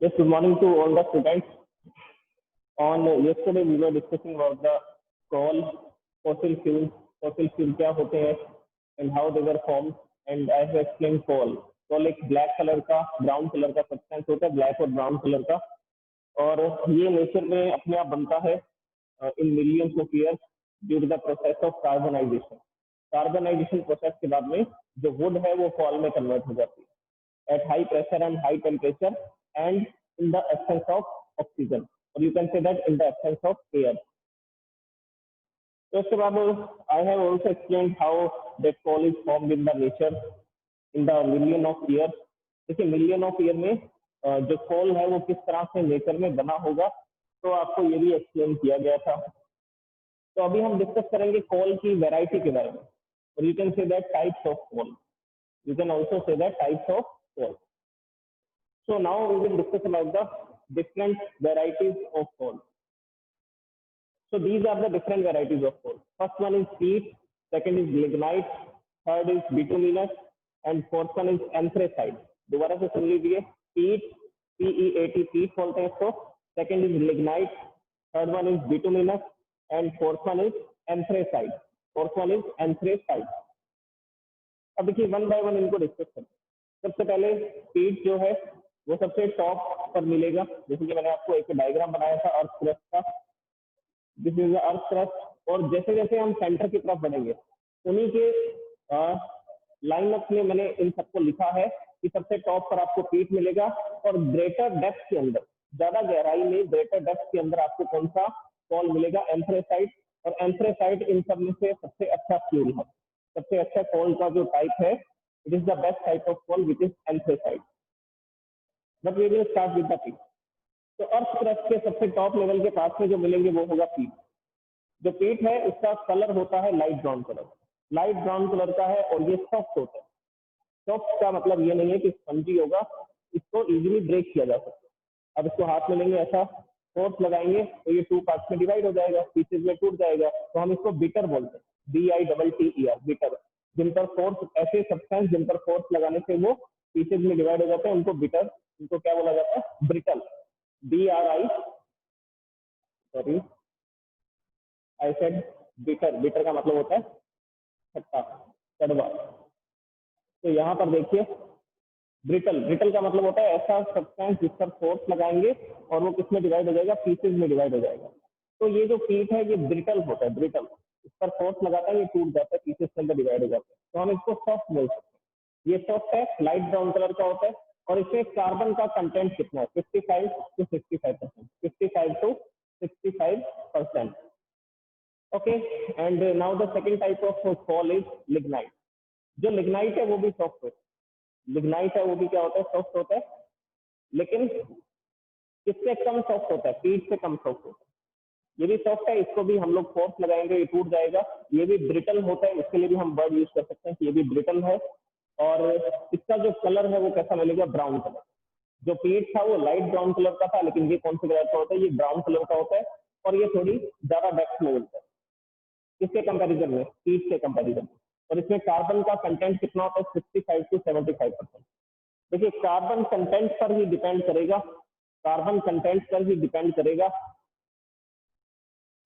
Yes, good morning to all the students. On yesterday we were discussing about the coal, fossil fuels, fossil fuel क्या होते हैं and how they were formed, and I have explained coal. coal एक black colour का brown colour का substance होता है, black और brown colour का, और ये नेचर में अपने आप बनता है in millions of years due to the process of carbonization. Carbonization process के बाद में जो वुड है वो कॉल में कन्वर्ट हो जाती है at high pressure and high temperature and in the absence of oxygen, or you can say that in the absence of air. So I have also explained how that coal is formed in the nature in the million of years. देखिए million of year में जो कोल है वो किस तरह से nature में बना होगा, तो आपको ये भी एक्सप्लेन किया गया था. तो अभी हम डिस्कस करेंगे कोल की वैरायटी के बारे में, और you can say that types of coal. You can also say that types of coal. So now we will discuss about the different varieties of coal. So these are the different varieties of coal. First one is peat, second is lignite, third is bituminous, and fourth one is anthracite. दोबारा से सुन लीजिए, peat, P-E-A-T, peat बोलते हैं इसको. Second is lignite, third one is bituminous, and fourth one is anthracite. Fourth one is anthracite. अब देखिए one by one इनको discuss करते हैं. सबसे पहले पीट जो है वो सबसे टॉप पर मिलेगा. जैसे कि मैंने आपको एक डायग्राम बनाया था अर्थ क्रस्ट का. दिस इज अर्थ क्रस्ट, और जैसे जैसे हम सेंटर की तरफ बढ़ेंगे उन्हीं के लाइनअप में मैंने इन सबको लिखा है कि सबसे टॉप पर आपको पीट मिलेगा, और ग्रेटर डेप्थ के अंदर, ज्यादा गहराई में ग्रेटर डेप्थ के अंदर आपको कौन सा कोल मिलेगा? एंथ्रेसाइट. और एंथ्रेसाइट इन सब में से सबसे अच्छा फ्यूल है. सबसे अच्छा कोल का जो टाइप है, it is the best type of coal which is anthracite. But we will start with the peat. तो अर्थ क्रस्ट के सबसे टॉप लेवल के पास में जो मिलेंगे वो होगा पीट. जो पीट है उसका कलर होता है light brown colour. Light brown colour का है और ये सॉफ्ट होता है. सॉफ्ट का मतलब ये नहीं है कि स्पंजी होगा, इसको इजीली ब्रेक किया जा सकता है. अब इसको हाथ में लेंगे, ऐसा फोर्स लगाएंगे तो ये टू पार्ट्स में डिवाइड हो जाएगा, पीसेज में टूट जाएगा. तो हम इसको बिटर बोलते हैं, BITTER, बिटर. जिन पर फोर्स, ऐसे सब्सटेंस जिन पर फोर्स लगाने से वो पीसेज में डिवाइड हो जाते हैं, उनको बिटर, उनको क्या बोला जाता है? Brittle. BRI, sorry I said bitter. Bitter का मतलब होता है खट्टा, कड़वा. तो यहाँ पर देखिए ब्रिटल. ब्रिटल का मतलब होता है ऐसा सब्सटेंस जिस पर फोर्स लगाएंगे और वो किसमें डिवाइड हो जाएगा? पीसेज में डिवाइड हो जाएगा. तो ये जो पीट है ये ब्रिटल होता है. ब्रिटल, इस पर फोर्स लगाता है, ये टूट जाता है, पीसेज के अंदर डिवाइड हो जाता है. तो हम इसको सॉफ्ट बोल सकते हैं. ये सॉफ्ट है, लाइट ब्राउन कलर का होता है, और इसमें कार्बन का कंटेंट कितना है? 55 to 65%. 55 to 65%. Okay. And now the second type of coal is lignite. जो लिग्नाइट है वो भी सॉफ्ट होता है. लिग्नाइट है वो भी क्या होता है? सॉफ्ट होता है, लेकिन किससे कम सॉफ्ट होता है? पीट से कम सॉफ्ट होता है. ये भी सॉफ्ट है, इसको भी हम लोग फोर्स लगाएंगे ये टूट जाएगा. ये भी ब्रिटल होता है, इसके लिए भी हम वर्ड यूज कर सकते हैं कि ये भी ब्रिटल है. और इसका जो कलर है वो कैसा मिलेगा? Brown colour. जो पीट था वो लाइट ब्राउन कलर का था, लेकिन ये कौन से कलर का होता है? ये ब्राउन कलर का होता है, और ये थोड़ी ज्यादा डेप्थ में मिलता है. किसके कंपेरिजन में? पीट के कंपेरिजन में. और इसमें कार्बन का कंटेंट कितना होता है? 65 to 75%. देखिए कार्बन कंटेंट पर ही डिपेंड करेगा, कार्बन कंटेंट पर ही डिपेंड करेगा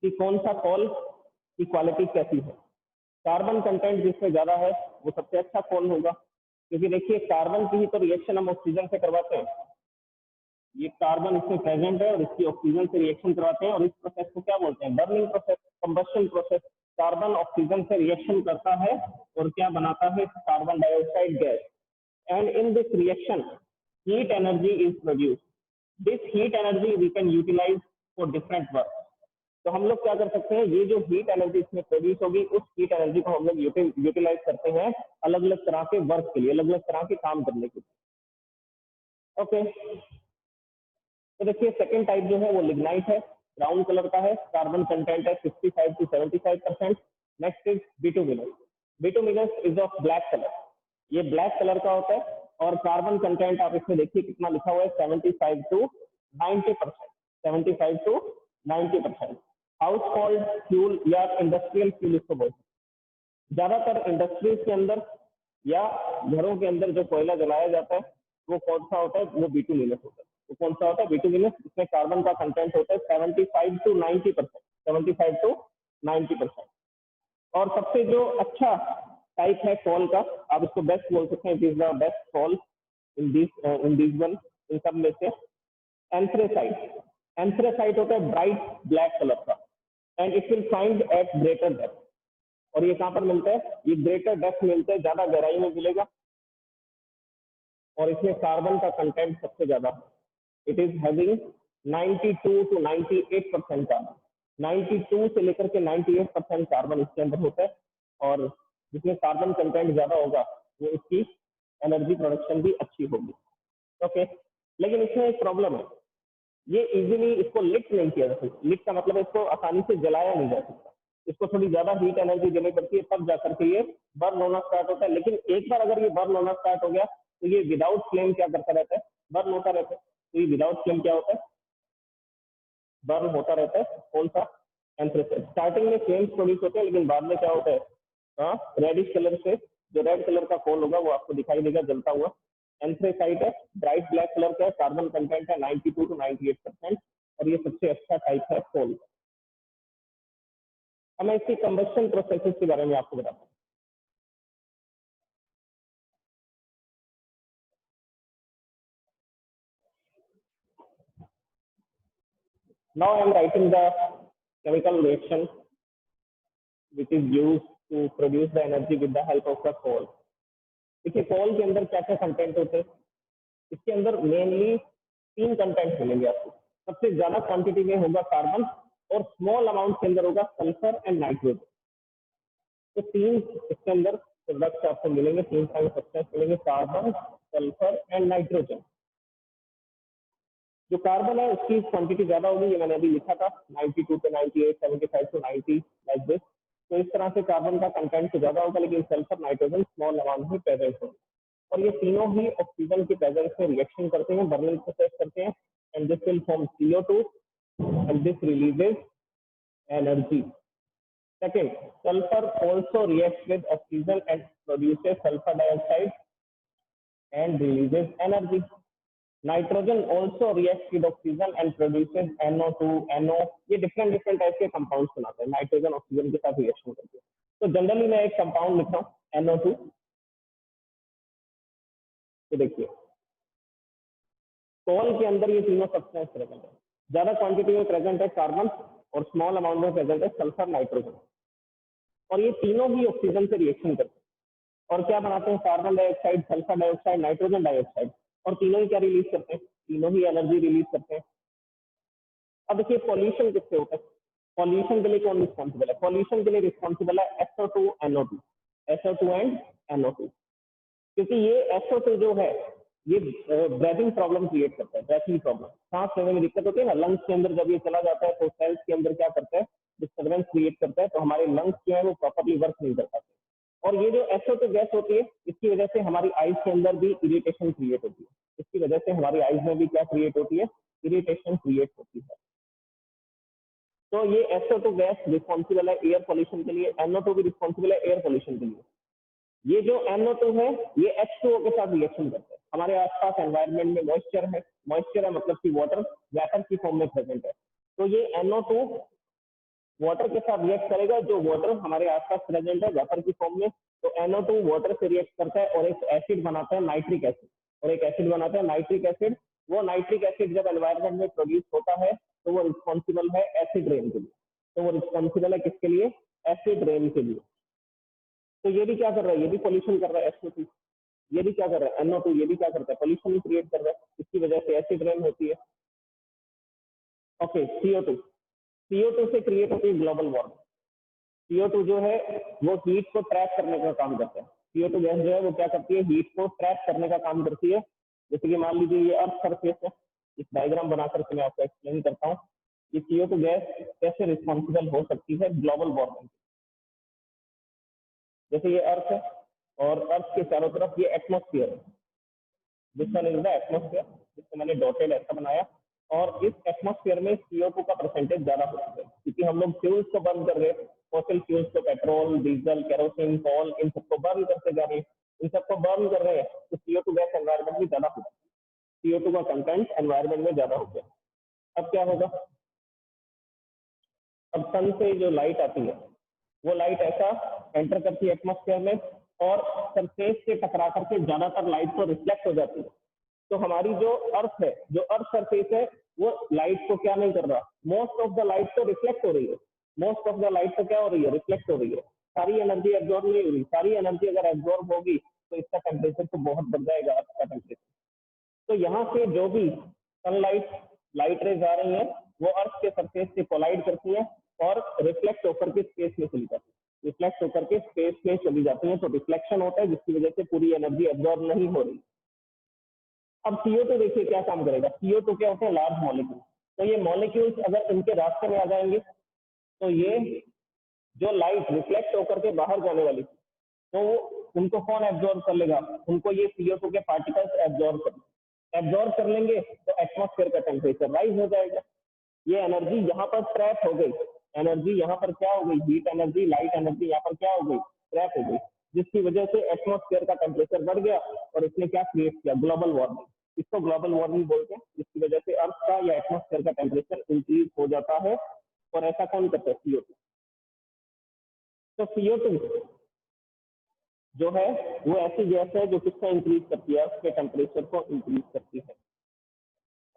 कि कौन सा कोल की क्वालिटी कैसी है. कार्बन कंटेंट जिसमें ज्यादा है वो सबसे अच्छा कोल होगा, क्योंकि देखिए कार्बन की ही तो रिएक्शन हम ऑक्सीजन से करवाते हैं. ये कार्बन इसमें प्रेजेंट है और इसकी ऑक्सीजन से रिएक्शन करवाते हैं, और इस प्रोसेस को क्या बोलते हैं? Burning process, combustion process. Carbon oxygen से रिएक्शन करता है और क्या बनाता है? Carbon dioxide gas. And in this reaction heat energy is produce. This heat energy we can utilize for different work. तो हम लोग क्या कर सकते हैं? ये जो हीट एनर्जी इसमें प्रोड्यूस होगी, उस हीट एनर्जी को हम लोग यूटिलाइज करते हैं अलग अलग तरह के वर्क के लिए, अलग अलग तरह के काम करने के लिए. ओके. तो देखिए सेकंड टाइप जो है वो लिग्नाइट है, ब्राउन कलर का है, कार्बन कंटेंट है 65 to 75%. Next is bituminous. Bituminous is of black colour. ये ब्लैक कलर का होता है, और कार्बन कंटेंट आप इसमें देखिए कितना लिखा हुआ है? 75 to 90%. 75 to 90%. House hold fuel या इंडस्ट्रियल फ्यूल इसको बोलते हैं. ज्यादातर इंडस्ट्रीज के अंदर या घरों के अंदर जो कोयला जलाया जाता है वो कौन सा होता है? वो बिटुमिनस होता है. तो कौन सा होता है बिटुमिनस, इसमें कार्बन का कंटेंट होता है 75 to 90%, 75 to 90%। और सबसे जो अच्छा टाइप है कॉल का, आप इसको बेस्ट बोल सकते हैं, it is the best coal in this one, इन सब में से एंथ्रेसाइट। एंथ्रेसाइट होता है ब्राइट ब्लैक कलर का, and it will find at greater depth. और ये कहाँ पर मिलता है, ये ग्रेटर डेप्थ मिलता है, ज्यादा गहराई में मिलेगा, और इसमें कार्बन का कंटेंट सबसे ज्यादा है। It is having 92 to 98% carbon, 92 से लेकर के 98% कार्बन इसके अंदर होता है, और जिसमें कार्बन कंटेंट ज्यादा होगा वो इसकी एनर्जी प्रोडक्शन भी अच्छी होगी। ओके, लेकिन इसमें एक प्रॉब्लम है, ये इजीली इसको लिट नहीं किया जा सकता। लिट का मतलब है इसको आसानी से जलाया नहीं जा सकता, इसको थोड़ी ज्यादा हीट एनर्जी देनी पड़ती है, तब जाकर के ये बर्न होना स्टार्ट होता है। लेकिन एक बार अगर ये बर्न होना स्टार्ट हो गया तो ये विदाउट फ्लेम क्या करता रहता है, बर्न होता रहता है। तो ये विदाउट फ्लेम क्या होता है, बर्न होता रहता है। कौन सा, एंथ्रेसाइट। स्टार्टिंग में फ्लेम्स प्रोड्यूस होते हैं, लेकिन बाद में क्या होता है, हाँ, रेडिश कलर से जो रेड कलर का कोल होगा वो आपको दिखाई देगा जलता हुआ। एंथ्रेसाइट है, ब्राइट ब्लैक कलर का है, कार्बन कंटेंट है 92 to 98%, और ये सबसे अच्छा टाइप है कोल। अब मैं इसकी कंबस्शन प्रोसेसेस के बारे में आपको बताता हूँ। Now I am writing the chemical reaction which is used to produce the energy with the help of the coal। देखिए कोल के अंदर क्या क्या कंटेंट होते हैं, इसके अंदर मेनली तीन कंटेंट मिलेंगे आपको। सबसे ज्यादा क्वांटिटी में होगा कार्बन, और स्मॉल अमाउंट के अंदर होगा सल्फर एंड नाइट्रोजन। तो तीन इसके अंदर प्रोडक्ट्स आपको मिलेंगे, तीन सारे सब्सटेंस मिलेंगे, कार्बन, सल्फर एंड नाइट्रोजन। जो कार्बन है उसकी क्वांटिटी ज्यादा होगी, ये मैंने अभी लिखा था 92 to 98, 75 to 90 लाइक दिस। तो इस तरह से कार्बन का कंटेंट तो ज्यादा होगा, लेकिन सल्फर नाइट्रोजन स्मॉल अमाउंट में प्रेजेंट होगा। और ये तीनों ही ऑक्सीजन की प्रेजेंस में रिएक्शन करते हैं, बर्निंग प्रोसेस करते हैं, and this will form CO2 and this releases energy. Second, sulfur also reacts with oxygen and produces sulfur dioxide and releases energy. Nitrogen also reacts with oxygen and produces NO2, NO। ये different different type के compounds बनाते हैं, nitrogen oxygen के साथ reaction करके। तो generally मैं एक कंपाउंड लिख रहा हूँ NO2। तो देखिए कोल के अंदर ये तीनों सब्सटेंस प्रेजेंट है, ज्यादा क्वांटिटी में प्रेजेंट है कार्बन, और स्मॉल अमाउंट में प्रेजेंट है सल्फर नाइट्रोजन। और ये तीनों ही ऑक्सीजन से रिएक्शन करते हैं, और क्या बनाते हैं, carbon dioxide, sulphur dioxide, nitrogen dioxide, और तीनों ही क्या रिलीज करते हैं, तीनों ही एनर्जी रिलीज करते हैं। अब देखिए पॉल्यूशन किससे होता है, पॉल्यूशन के लिए कौन रिस्पॉन्सिबल है, पॉल्यूशन के लिए रिस्पॉन्सिबल है SO2 NO2, SO2 and NO2। क्योंकि ये SO2 जो है ये ब्रीथिंग प्रॉब्लम क्रिएट करता है, ब्रीथिंग प्रॉब्लम, सांस लेने में दिक्कत होती है ना, लंग्स के अंदर जब ये चला जाता है तो सेल्स के अंदर क्या करता है, डिस्टर्बेंस क्रिएट करता है, तो हमारे लंग्स जो है वो प्रॉपरली वर्क नहीं कर पाते। और ये जो SO2 गैस होती है, इसकी वजह से हमारी आईज के अंदर भी इरिटेशन क्रिएट होती है, इसकी वजह से हमारी आईज में भी क्या क्रिएट होती है, इरिटेशन क्रिएट होती है। तो ये SO2 गैस रिस्पॉन्सिबल है एयर पोल्यूशन के लिए, NO2 भी रिस्पॉन्सिबल है एयर पोल्यूशन के लिए। ये जो NO2 है ये H2O के साथ रिएक्शन करता है। हमारे आसपास एनवायरनमेंट में मॉइस्चर है, मॉइस्चर है मतलब कि वाटर वेपर की फॉर्म में प्रेजेंट है, तो ये NO2 वाटर के साथ रिएक्ट करेगा, जो वाटर हमारे आसपास प्रेजेंट है वेपर की फॉर्म में। तो NO2 वाटर से रिएक्ट करता है और एक एसिड बनाता है नाइट्रिक एसिड, और एक एसिड बनाता है नाइट्रिक एसिड। वो नाइट्रिक एसिड जब एनवायरनमेंट में प्रोड्यूस होता है तो वो रिस्पॉन्सिबल है एसिड रेन के लिए। तो वो रिस्पॉन्सिबल है किसके लिए, एसिड रेन के लिए। तो ये भी क्या कर रहा है, ये भी पोल्यूशन कर रहा है SO2। ये भी क्या कर रहा है NO2, ये भी क्या करता है, पोल्यूशन क्रिएट कर रहा है, इसकी वजह से एसिड रेन होती है। ओके, CO2 से क्रिएट होती है ग्लोबल वार्मिंग। CO2 जो है वो हीट को ट्रैप करने का काम करता है। CO2 गैस जो है वो क्या करती है, हीट को ट्रैप करने का काम करती है। जैसे कि मान लीजिए ये अर्थ सरफेस है, इस डायग्राम बना करके मैं आपको एक्सप्लेन करता हूँ कि CO2 गैस कैसे रिस्पॉन्सिबल हो सकती है ग्लोबल वार्मिंग। जैसे ये अर्थ है, और अर्थ के चारों तरफ ये एटमोस्फियर है, this one is the atmosphere, जिसको मैंने डॉटेड ऐसा बनाया। और इस एटमोस्फियर में CO2 का परसेंटेज ज्यादा होता है, क्योंकि हम लोग फ्यूल्स को बर्न कर रहे हैं, फॉसिल फ्यूल्स को, पेट्रोल, डीजल, केरोसिन, कोल, इन सबको बर्न करते जा रहे हैं, इन सबको बर्न कर रहे हैं, तो CO2 गैस एनवायरमेंट में ज्यादा होता है। CO2 का कंटेंट एनवायरमेंट में ज्यादा हो गया। अब क्या होगा, अब सन से जो लाइट आती है वो लाइट ऐसा एंटर करती है एटमोस्फेयर में और सरफेस से टकरा करके ज्यादातर लाइट तो रिफ्लेक्ट हो जाती है। तो हमारी जो अर्थ है, जो अर्थ सरफेस है, वो लाइट को क्या नहीं कर रहा, मोस्ट ऑफ द लाइट तो रिफ्लेक्ट हो रही है, मोस्ट ऑफ द लाइट तो क्या हो रही है, रिफ्लेक्ट हो रही है, सारी एनर्जी एब्जॉर्ब नहीं हो रही। सारी एनर्जी अगर एब्जॉर्ब होगी तो इसका टेम्परेचर तो बहुत बढ़ जाएगा, अर्थ का टेम्परेचर। तो यहाँ से जो भी सनलाइट लाइट रेज आ रही है वो अर्थ के सरफेस से कोलाइड करती है और रिफ्लेक्ट होकर के स्पेस में चली जाती है, रिफ्लेक्ट होकर के स्पेस में चली जाती है। तो रिफ्लेक्शन होता है जिसकी वजह से पूरी एनर्जी एब्जॉर्ब नहीं हो रही। अब CO2 देखिए क्या काम करेगा। CO2 क्या होते हैं, लार्ज मॉलिक्यूल। तो ये मॉलिक्यूल्स अगर इनके रास्ते में आ जाएंगे तो ये जो लाइट रिफ्लेक्ट होकर के बाहर जाने वाली थी तो उनको कौन एब्जॉर्ब कर लेगा, उनको ये CO2 के पार्टिकल्स एब्जॉर्ब कर लेंगे। तो एटमॉस्फेयर का टेम्परेचर राइज हो जाएगा। ये एनर्जी यहाँ पर ट्रैप हो गई, एनर्जी यहाँ पर क्या हो गई, हीट एनर्जी, लाइट एनर्जी यहाँ पर क्या हो गई, ट्रैप हो गई, जिसकी वजह से एटमॉस्फेयर का टेम्परेचर बढ़ गया और इसने क्या क्रिएट किया, ग्लोबल वार्मिंग। इसको ग्लोबल वार्मिंग बोलते हैं, जिसकी वजह से अर्थ का या एटमॉस्फेयर का टेम्परेचर इंक्रीज हो जाता है। और ऐसा कौन करता है, CO2। तो CO2 जो है वो ऐसी गैस है जो किसको इंक्रीज करती है, उसके टेम्परेचर को इंक्रीज करती है।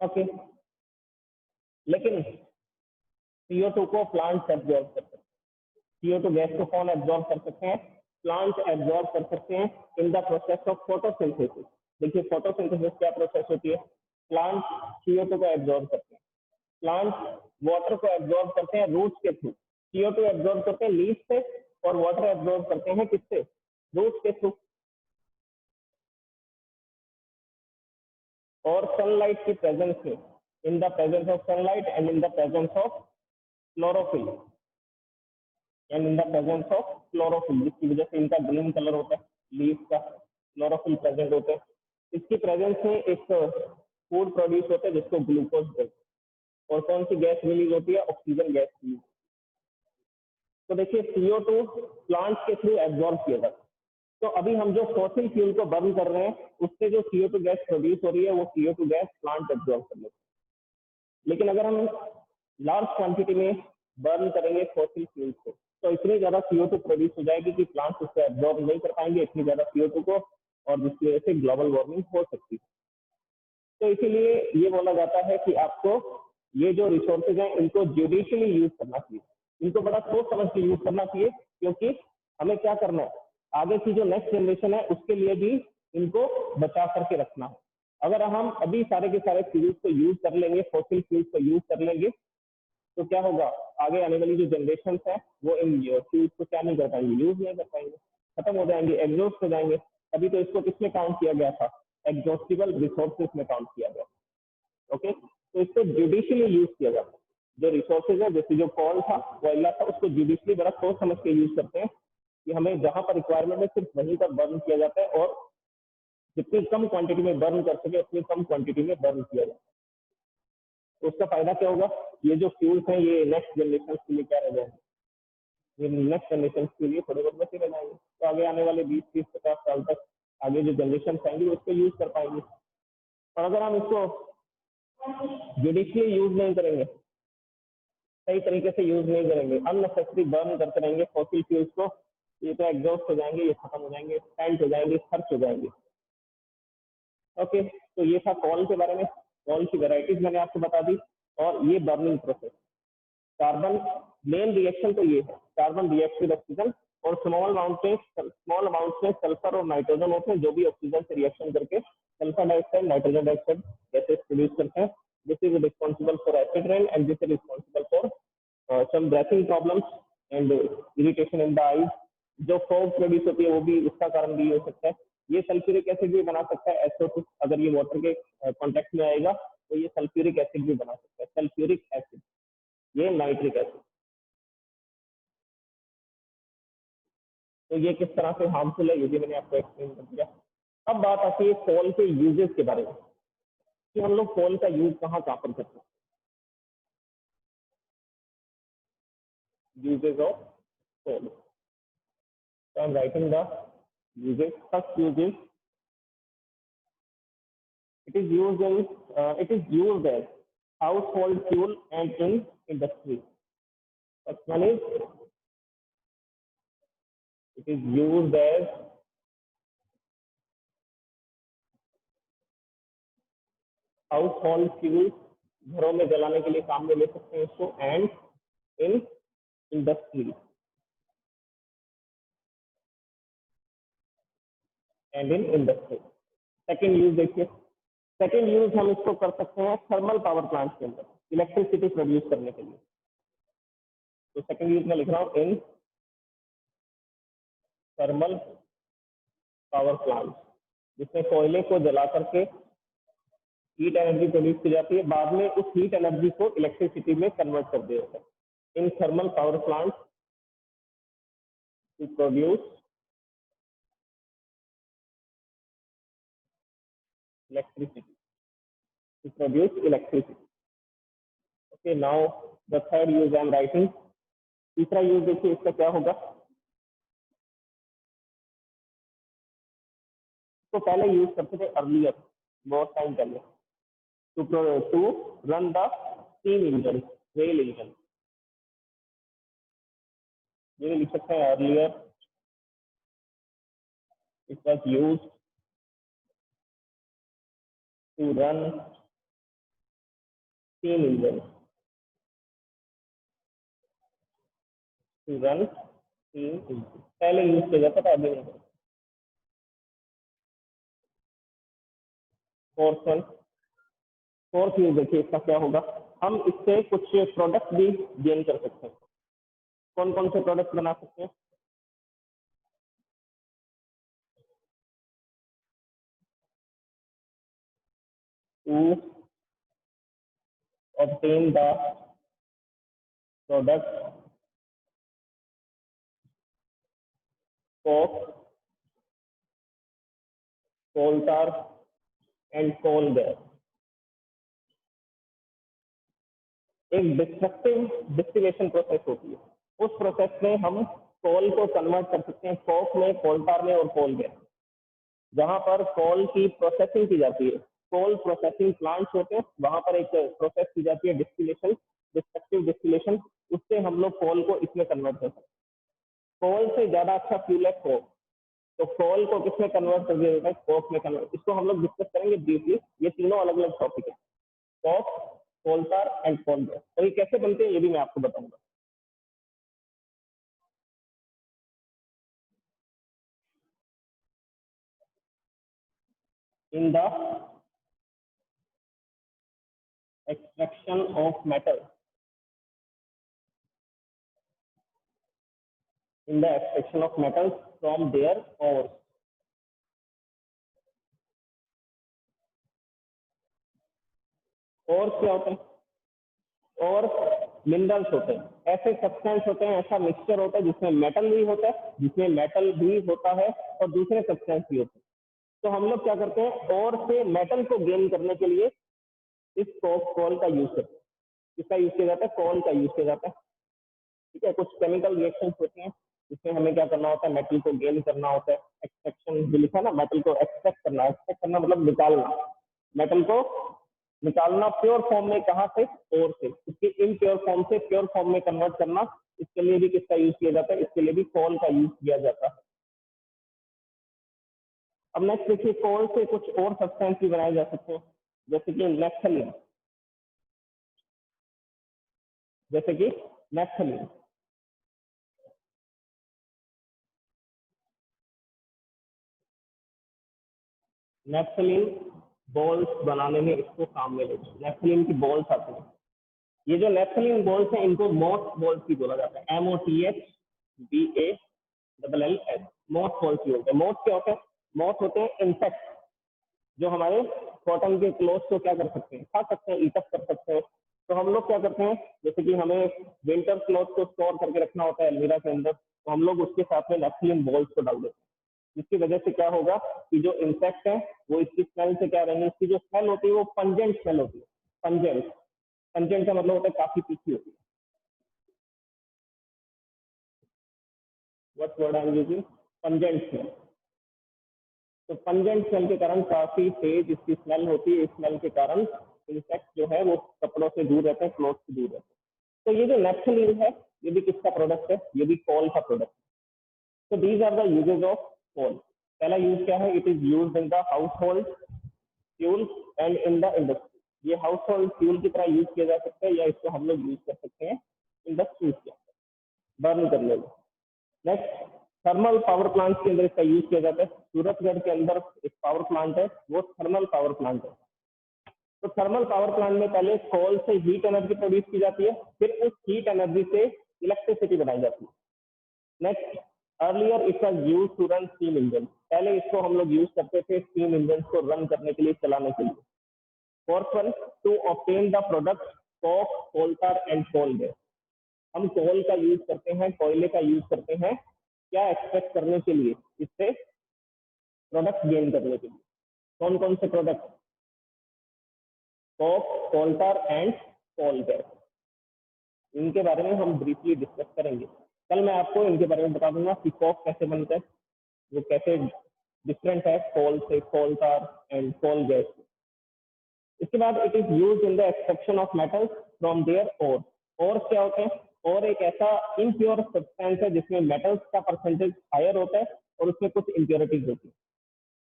ओके, लेकिन CO2 को प्लांट्स एब्जॉर्ब कर सकते हैं। CO2 गैस को कौन एब्जॉर्ब कर सकते हैं, प्लांट्स एब्जॉर्ब कर सकते हैं in the process of photosynthesis. देखिए फोटोसिंथेसिस क्या प्रोसेस होती है, प्लांट्स CO2 को एब्जॉर्ब करते हैं, प्लांट्स वाटर को एब्जॉर्ब करते हैं रूट्स के थ्रू। CO2 एब्जॉर्ब करते हैं लीफ से और वाटर एब्जॉर्ब करते हैं किससे, रूट्स के थ्रू। और सनलाइट की प्रेजेंस में, in the presence of sunlight and in the presence of chlorophyll and in the presence of chlorophyll, जिसकी वजह से इनका ग्रीन कलर होता है, लीफ का क्लोरोफिल प्रेजेंट होते हैं। इसकी प्रेजेंस में एक फूड प्रोड्यूस होता है जिसको ग्लूकोज बोलते हैं। और कौन सी गैस रिलीज होती है, ऑक्सीजन गैस रिलीज। तो देखिए CO2 प्लांट्स के थ्रू एब्जॉर्ब किया जाता है। तो अभी हम जो फॉसिल फ्यूल को बर्न कर रहे हैं उससे जो CO2 गैस प्रोड्यूस हो रही है वो CO2 गैस प्लांट एब्जॉर्ब कर लेते हैं। लेकिन अगर हम लार्ज क्वांटिटी में बर्न करेंगे फॉसिल फ्यूल को तो इतनी ज्यादा CO2 प्रोड्यूस हो जाएगी कि प्लांट्स उसको एब्जॉर्ब नहीं कर पाएंगे इतनी ज्यादा CO2 को, और जिसकी वजह से ग्लोबल वार्मिंग हो सकती है। तो इसीलिए ये बोला जाता है कि आपको ये जो रिसोर्सेज हैं इनको जुडिशियली यूज करना चाहिए, इनको बड़ा सोच समझ के यूज करना चाहिए, क्योंकि हमें क्या करना है, आगे की जो नेक्स्ट जनरेशन है उसके लिए भी इनको बचा करके रखना है। अगर हम अभी सारे के सारे फ्यूल्स को यूज कर लेंगे, फॉसिल फ्यूल्स को यूज कर लेंगे, तो क्या होगा, आगे आने वाली जो जनरेशन है वो इन फ्यूल्स को क्या नहीं कर पाएंगे, यूज नहीं कर पाएंगे, खत्म हो जाएंगे, एग्जॉस्ट हो जाएंगे। अभी तो इसको किसमें काउंट किया गया था, एग्जॉस्टिबल रिसोर्सेज में काउंट किया गया। ओके, तो इसको जुडिशियली यूज किया जाता है। जो रिसोर्सेज है, जैसे जो कॉल था, कोयला था, उसको जुडिशियली बड़ा सोच समझ के यूज करते हैं कि हमें जहां पर रिक्वायरमेंट है सिर्फ वहीं पर बर्न किया जाता है और जितनी कम क्वांटिटी में बर्न कर सके उतनी कम क्वांटिटी में बर्न किया जाता है। तो उसका फायदा क्या होगा, ये जो फ्यूल्स हैं ये नेक्स्ट जनरेशन के लिए क्या रह जाएंगे, ये नेक्स्ट जनरेशन के लिए थोड़े बहुत बचे रह जाएंगे। तो आगे आने वाले 20-30-50 साल तक आगे जो जनरेशन आएंगी उसको यूज कर पाएंगे। और अगर हम इसको जुडिशियली यूज नहीं करेंगे, सही तरीके से यूज नहीं करेंगे, अननेसेसरी बर्न करते रहेंगे फॉसिल फ्यूल्स को, ये तो एग्जॉस्ट हो जाएंगे, ये खत्म हो जाएंगे, स्पेंट हो जाएंगे, खर्च हो जाएंगे। ओके, तो ये था कॉल के बारे में, कॉल की वेराइटीज मैंने आपको बता दी। और ये burning process, carbon main reaction तो ये है, कार्बन रिएक्ट विद ऑक्सीजन और स्मॉल अमाउंट में सल्फर और नाइट्रोजन होते हैं जो भी ऑक्सीजन से रिएक्शन करके sulphur dioxide, nitrogen dioxide gases produce करते हैं। This is responsible for acid rain and this is responsible for some breathing problems and irritation in the eyes. जो फॉग प्रोड्यूस होती है वो भी उसका कारण भी हो सकता है। ये सल्फ्यूरिक एसिड भी बना सकता है SO2, अगर ये वाटर के कॉन्टेक्ट में आएगा तो ये सल्फ्यूरिक एसिड भी बना सकता है, सल्फ्यूरिक एसिड, ये नाइट्रिक एसिड। तो ये किस तरह से हार्मफुल है ये भी मैंने आपको एक्सप्लेन कर दिया। अब बात आती है कोल के यूजेस के बारे में कि हम लोग कोल का यूज कहाँ कहाँ पर करते हैं। Uses of coal, so I'm writing the uses. First use is it is used as household fuel and in industry. First one is it is used as household fuel, घरों में जलाने के लिए काम में ले सकते हैं इसको, and in industry, and in industry. Second use देखिए, सेकेंड यूज हम इसको कर सकते हैं थर्मल पावर प्लांट के अंदर इलेक्ट्रिसिटी प्रोड्यूस करने के लिए। तो सेकेंड यूज में लिख रहा हूँ इन थर्मल पावर प्लांट, जिसमें कोयले को जला करके हीट एनर्जी प्रोड्यूस की जाती है, बाद में उस हीट एनर्जी को इलेक्ट्रिसिटी में कन्वर्ट कर दिया जाता है। In thermal power plant to produce electricity, to produce electricity. Okay, now the third use I am writing. तीसरा यूज देखिए इसका क्या होगा। तो पहले यूज करते थे अर्लियर, बहुत टाइम पहले, to run the steam engine, rail engine. ये लिख सकते हैं earlier it was used to run steam engine, to run steam engine पहले यूज किया जाता था, अभी नहीं। फोर्थ यूज देखिए इसका क्या होगा। हम इससे कुछ प्रोडक्ट भी गेन कर सकते हैं। कौन कौन से प्रोडक्ट बना सकते हैं? To obtain the product coke, coal tar and coal gas। एक डिस्ट्रक्टिव डिस्टिलेशन प्रोसेस होती है, उस प्रोसेस में हम कोल को कन्वर्ट कर सकते हैं कोक में, कोल टार में और कोल गैस। जहां पर कोल की प्रोसेसिंग की जाती है, कोल प्रोसेसिंग प्लांट्स होते हैं, वहां पर एक प्रोसेस की जाती है डिस्टिलेशन, डिस्ट्रक्टिव डिस्टिलेशन, उससे हम लोग कोल को इसमें कन्वर्ट कर सकते हैं। कोल से ज्यादा अच्छा फ्यूल है कोक, तो कोल को किसमें कन्वर्ट कर दिया जाता है? कोक में कन्वर्ट। इसको हम लोग डिस्कस करेंगे ब्रीफली, ये तीनों अलग अलग टॉपिक है, coke, coal tar and coal gas. और ये कैसे बनते हैं ये भी मैं आपको बताऊंगा। In the extraction of metal, in the extraction of metal from their ores. Ores क्या होते हैं? और मिनरल्स होते हैं, ऐसे सब्सटेंस होते हैं, ऐसा मिक्सचर होता है जिसमें मेटल भी होता है, जिसमें मेटल भी होता है और दूसरे सब्सटेंस भी होते हैं। तो हम लोग क्या करते हैं, और से मेटल को गेन करने के लिए इस कोल का यूज करते हैं। किसका यूज किया जाता है? कोल का यूज किया जाता है। ठीक है, कुछ केमिकल रिएक्शन होती हैं जिसमें हमें क्या करना होता है, मेटल को गेन करना होता है। एक्सट्रैक्शन जो लिखा ना, मेटल को एक्सट्रैक्ट करना, एक्सट्रैक्ट करना मतलब निकालना, मेटल को निकालना प्योर फॉर्म में, कहाँ से? और से, उसके इम्प्योर फॉर्म से प्योर फॉर्म में कन्वर्ट करना। इसके लिए भी किसका यूज किया जाता है? इसके लिए भी कोल का यूज किया जाता है। अब नेक्स्ट देखिए, कोल से कुछ और सब्सटेंस भी बनाए जा सकते हैं, जैसे कि नेफ्थलीन, जैसे कि नेफ्थलीन। नेफ्थलीन बॉल्स बनाने में इसको काम में लेते हैं। नेफ्थलीन की बॉल्स आती हैं, ये जो नेफ्थलीन बॉल्स हैं इनको मॉथ बॉल्स भी बोला जाता है, MOTHBALLS, मॉथ बॉल्स भी होते हैं। मॉथ क्या होते हैं? मॉथ होते हैं इंसेक्ट जो हमारे कॉटन के क्लोथ को क्या कर सकते हैं? खा सकते हैं, ईटअप कर सकते हैं। तो हम लोग क्या करते हैं, जैसे कि हमें विंटर क्लोथ को स्टोर करके रखना होता है अलमीरा के अंदर, तो हम लोग उसके साथ में नेफ्थलीन बॉल्स को डाल देते हैं। जिसकी वजह से क्या होगा कि जो इंसेक्ट है वो इसकी स्मेल से क्या रहेंगे, इसकी जो स्मेल होती है वो पंजेंट स्मेल होती है। पंजेंट, पंजेंट का मतलब होता है काफी तीखी होती है। What word I am using? Pungent smell. तो पंजेंट स्मेल के कारण काफी तेज इसकी स्मेल होती है, इस स्मेल के कारण इंसेक्ट जो है वो कपड़ों से दूर रहते हैं, क्लोथ से दूर रहते हैं। तो ये जो नेफ्थलीन है ये भी किसका प्रोडक्ट है, ये भी कोल का प्रोडक्ट है। तो these are the uses of coal. पहला यूज क्या है, it is use in the household fuel and in the industry. ये हाउस होल्ड फ्यूल की तरह यूज किया जा सकता है या इसको हम लोग यूज कर सकते हैं इंडस्ट्रीज के अंदर बर्न करने में। नेक्स्ट, थर्मल पावर प्लांट के अंदर इसका यूज किया जाता है। सूरतगढ़ के अंदर एक पावर प्लांट है, वो थर्मल पावर प्लांट है। तो थर्मल पावर प्लांट में पहले कोल से हीट एनर्जी प्रोड्यूस की जाती है, फिर उस हीट एनर्जी से इलेक्ट्रिसिटी बनाई जाती है। Next, earlier it was use to run steam engine. पहले इसको हम लोग यूज करते थे स्टीम इंजन को रन करने के लिए, चलाने के लिए। Fourth one, to obtain the product coke, coal tar and coal gas. हम कोल का यूज करते हैं, कोयले का यूज करते हैं क्या एक्सट्रैक्ट करने के लिए, इससे प्रोडक्ट गेन करने के लिए। कौन कौन से product, coke, coal tar and coal gas. इनके बारे में हम ब्रीफली डिस्कस करेंगे। कल मैं आपको इनके बारे में बता दूंगा कि कोक कैसे बनता है, वो कैसे डिफरेंट है कोल से, coal tar and coal gas. इसके बाद it is use in the extraction of metals from their ore. और क्या होते हैं, और एक ऐसा इम्प्योर सब्सटेंस है जिसमें मेटल्स का परसेंटेज हायर होता है और उसमें कुछ इम्प्योरिटीज होती है।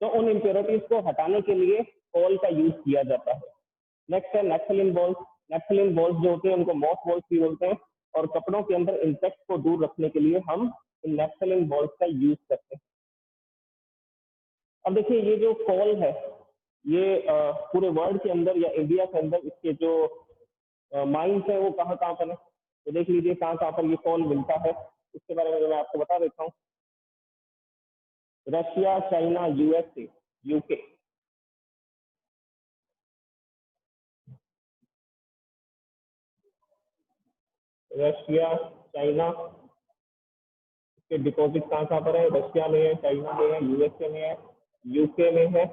तो उन इम्प्योरिटीज को हटाने के लिए कोल का यूज किया जाता है। नेक्स्ट है नेफ्थलीन बॉल्स। नेफ्थलीन बॉल्स जो होते हैं उनको मॉथ बॉल्स भी बोलते हैं, और कपड़ों के अंदर इंसेक्ट को दूर रखने के लिए हम इन नेफ्थलीन बॉल्स का यूज करते हैं। अब देखिए ये जो कोल है ये पूरे वर्ल्ड के अंदर या इंडिया के अंदर इसके जो माइंस है वो कहाँ कहाँ पर है, तो देख लीजिए कहाँ कहाँ पर ये कोल मिलता है। इसके बारे में मैं आपको बता देता हूँ। Russia, China, USA, UK. Russia, China के डिपॉजिट कहाँ कहाँ पर है, रशिया में है, चाइना में है, यूएसए में है, यूके में है,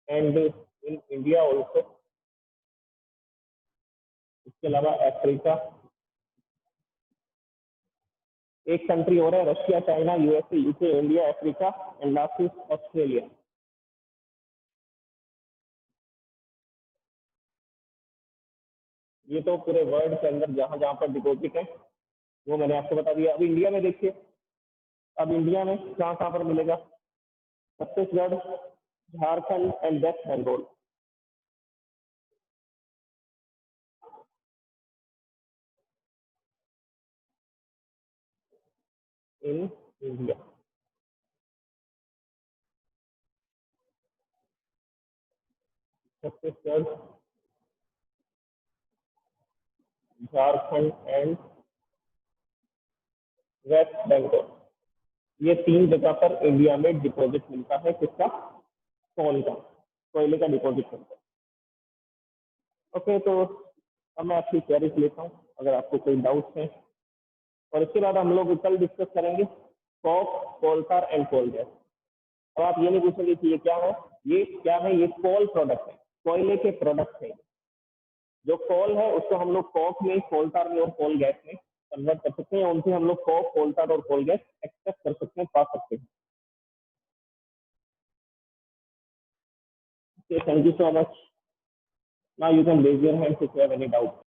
एंड इन इंडिया ऑल्सो। इसके अलावा अफ्रीका, एक कंट्री और है, Russia, China, USA, UK, India, Africa and last is Australia. ये तो पूरे वर्ल्ड के अंदर जहां जहां पर डिपॉजिट है वो मैंने आपको बता दिया। अब इंडिया में देखिए, अब इंडिया में कहाँ कहाँ पर मिलेगा, Chhattisgarh, Jharkhand and West Bengal. In India Chhattisgarh, Jharkhand and West Bengal, ये तीन जगह पर इंडिया में डिपॉजिट मिलता है। किसका, कोल का, कोयले का डिपॉजिट मिलता है। ओके, तो अब मैं आपकी क्वेरीज लेता हूँ अगर आपको कोई डाउट्स हैं, और इसके बाद हम लोग कल डिस्कस करेंगे coke, coal tar and coal gas. अब आप ये नहीं पूछेंगे कि ये क्या है, ये क्या है, ये कोल प्रोडक्ट है, कोयले के प्रोडक्ट है। जो कोल है उसको हम लोग कोक में, कोल tar में और कोल गैस में कन्वर्ट कर सकते हैं, उनसे हम लोग कोक, कोल tar और कोल गैस एक्सट्रैक्ट कर सकते हैं, पा सकते हैं। Thank you so much. Now you can raise your hand if you have any doubt.